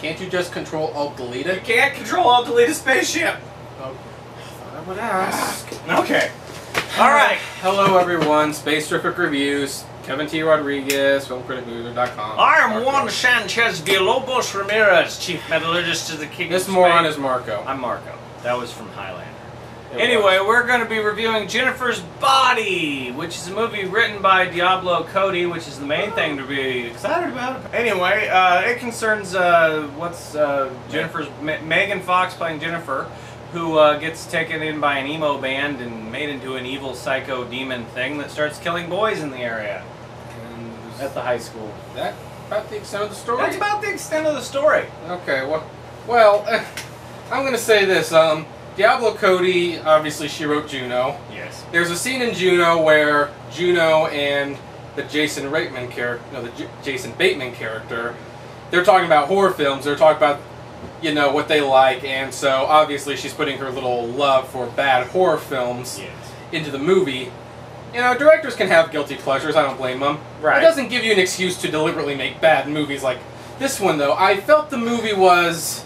Can't you just Control-Alt-Delete it? You can't Control-Alt-Delete a spaceship! Oh, I would ask. Okay. Alright. Hello everyone, Spaceriffic Reviews, Kevin T. Rodriguez, filmcriticmover.com. I am Juan Sanchez Villalobos Ramirez, Chief Metallurgist of the King of This Spain. moron is Marco. I'm Marco. That was from Highlander. Anyway, we're going to be reviewing Jennifer's Body, which is a movie written by Diablo Cody, which is the main thing to be excited about. Anyway, it concerns Jennifer's Megan Fox playing Jennifer, who gets taken in by an emo band and made into an evil psycho demon thing that starts killing boys in the area. And at the high school. That about the extent of the story? That's about the extent of the story. Okay, well, I'm going to say this. Diablo Cody, obviously she wrote Juno. Yes. There's a scene in Juno where Juno and the Jason Bateman character, they're talking about horror films. They're talking about, you know, what they like, and so obviously she's putting her little love for bad horror films into the movie. You know, directors can have guilty pleasures. I don't blame them. Right. It doesn't give you an excuse to deliberately make bad movies like this one, though. I felt the movie was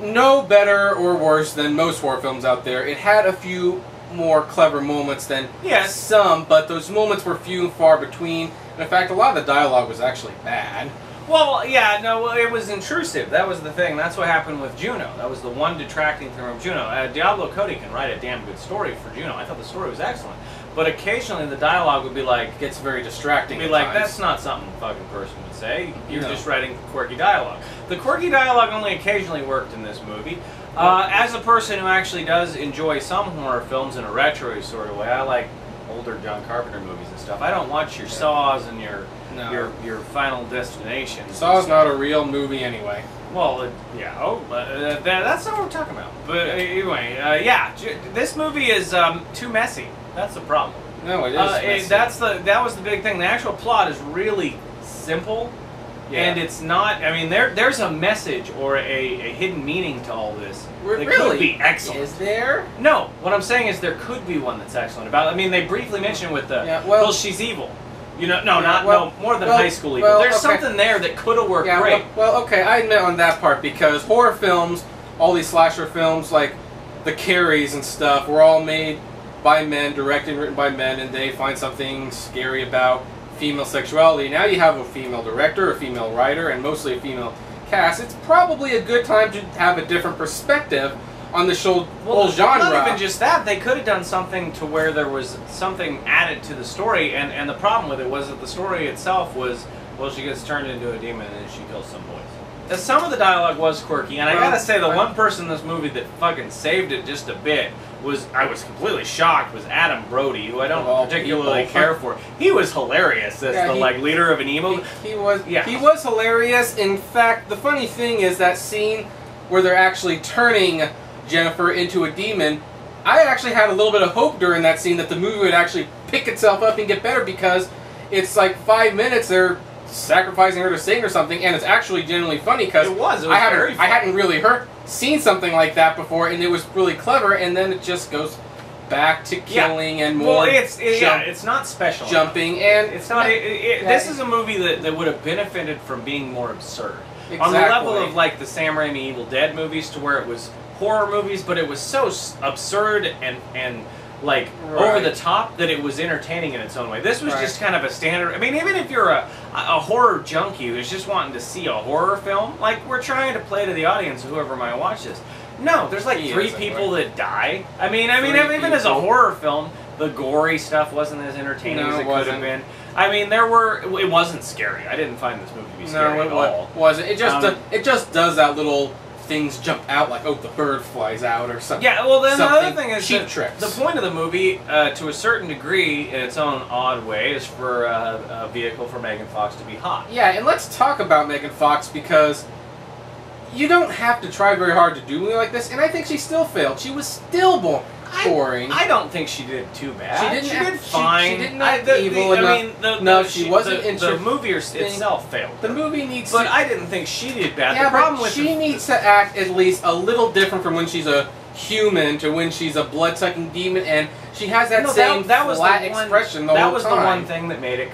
no better or worse than most horror films out there. It had a few more clever moments than some, but those moments were few and far between. And in fact, a lot of the dialogue was actually bad. Well, yeah, no, it was intrusive. That was the thing. That's what happened with Juno. That was the one detracting thing from Juno. Diablo Cody can write a damn good story for Juno. I thought the story was excellent. But occasionally the dialogue would be like... Gets very distracting. Be like, that's not something a fucking person would say. You're just writing quirky dialogue. The quirky dialogue only occasionally worked in this movie. As a person who actually does enjoy some horror films in a retro sort of way, I like older John Carpenter movies and stuff. I don't watch your Saws and your Final Destination. Saw's not a real movie anyway. Well, that's not what we're talking about. But anyway, yeah, this movie is too messy. That's the problem. No, it is messy. That was the big thing. The actual plot is really simple, and it's not. I mean, there's a message or a hidden meaning to all this. That could be excellent. Is there? No. What I'm saying is there could be one that's excellent about. I mean, they briefly mentioned with the well, she's evil. You know, no, more than high school evil. There's something there that could have worked great. Well, okay, I admit on that part, because horror films, all these slasher films, like the Carries and stuff, were all made by men, directed and written by men, and they find something scary about female sexuality. Now you have a female director, a female writer, and mostly a female cast. It's probably a good time to have a different perspective on the whole genre. Not even just that, they could have done something to where there was something added to the story, and the problem with it was that the story itself was, well, she gets turned into a demon and she kills some boys. Some of the dialogue was quirky, and I gotta say, the one person in this movie that fucking saved it just a bit I was completely shocked, was Adam Brody, who I don't particularly care for. He was hilarious as the leader of an emo. He was hilarious. In fact, the funny thing is that scene where they're actually turning Jennifer into a demon, I actually had a little bit of hope during that scene that the movie would actually pick itself up and get better, because it's like 5 minutes they're sacrificing her to Satan or something, and it's actually genuinely funny, because I hadn't really seen something like that before, and it was really clever, and then it just goes back to killing and more. Well, it's not special jumping, and it's not. This is a movie that would have benefited from being more absurd. Exactly. On the level of like the Sam Raimi Evil Dead movies, to where it was horror movies, but it was so absurd and like over the top that it was entertaining in its own way. This was just kind of a standard. I mean, even if you're a horror junkie who's just wanting to see a horror film, like, we're trying to play to the audience of whoever might watch this. No, there's like 3 people that die. I mean, even as a horror film, the gory stuff wasn't as entertaining as it could have been. I mean, it wasn't scary. I didn't find this movie to be scary at all. It wasn't. It just does that little things jump out, like, oh, the bird flies out or something. Yeah, well, then the other thing is cheap tricks. The point of the movie, to a certain degree, in its own odd way, is for a vehicle for Megan Fox to be hot. Yeah, and let's talk about Megan Fox, because you don't have to try very hard to do a movie like this, and I think she still failed. She was still boring. I don't think she did too bad. She did fine. She didn't act evil enough. She wasn't interested. The movie itself failed. The movie needs But I didn't think she did bad. Yeah, the problem with she needs to act at least a little different from when she's a human to when she's a blood-sucking demon, and she has that same that was flat the one, expression the whole time. That was the one thing that made it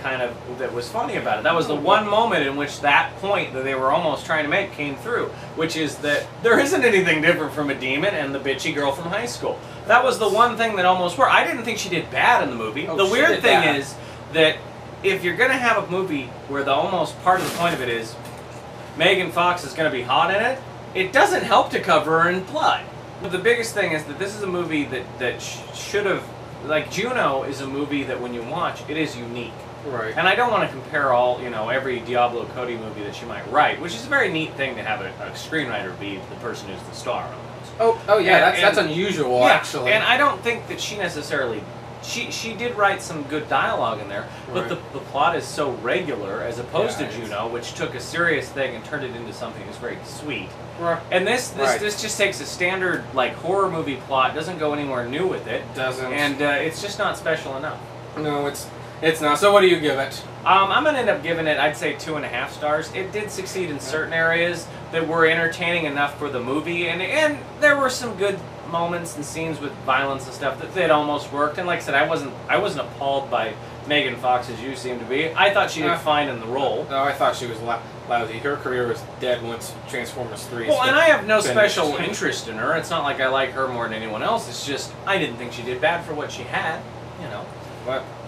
that was funny about it. That was the one moment in which that point that they were almost trying to make came through, which is that there isn't anything different from a demon and the bitchy girl from high school. That was the one thing that almost worked. I didn't think she did bad in the movie. Oh, the weird thing bad. is that if you're going to have a movie where the almost part of the point of it is Megan Fox is going to be hot in it, it doesn't help to cover her in blood. But the biggest thing is that this is a movie that should have, like Juno is a movie that when you watch, it is unique. Right. And I don't want to compare all, every Diablo Cody movie that she might write, which is a very neat thing to have a screenwriter be the person who's the star almost. Oh yeah, that's unusual, yeah, actually. And I don't think that she necessarily... She did write some good dialogue in there, but right. the plot is so regular as opposed to it's... Juno, which took a serious thing and turned it into something that's very sweet. Right. And this just takes a standard horror movie plot, doesn't go anywhere new with it. Doesn't. And it's just not special enough. No, it's not. So what do you give it? I'm gonna end up giving it, I'd say 2.5 stars. It did succeed in certain areas that were entertaining enough for the movie, and there were some good moments and scenes with violence and stuff that almost worked. And like I said, I wasn't appalled by Megan Fox as you seem to be. I thought she did fine in the role. No, I thought she was lousy. Her career was dead once Transformers 3. Well, and I have no special interest in her. It's not like I like her more than anyone else. It's just I didn't think she did bad for what she had.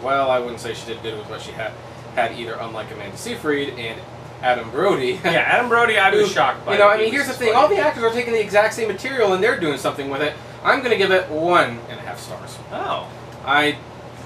Well, I wouldn't say she did good with what she had either. Unlike Amanda Seyfried and Adam Brody. Yeah, Adam Brody, I was shocked by. Here's the thing. All the actors are taking the exact same material and they're doing something with it. I'm going to give it 1.5 stars. Oh. I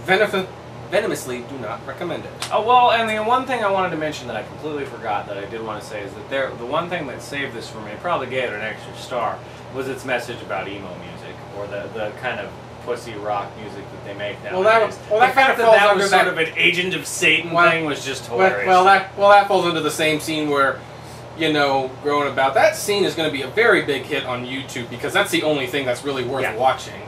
venomously do not recommend it. Oh, well, and the one thing I wanted to mention that I completely forgot that I did want to say is that the one thing that saved this for me, probably gave it an extra star, was its message about emo music, or the kind of pussy rock music that they make now. Well, that kind of falls that under was sort of an Agent of Satan thing was just hilarious. Well, that falls into the same scene where, growing about. That scene is going to be a very big hit on YouTube because that's the only thing that's really worth watching.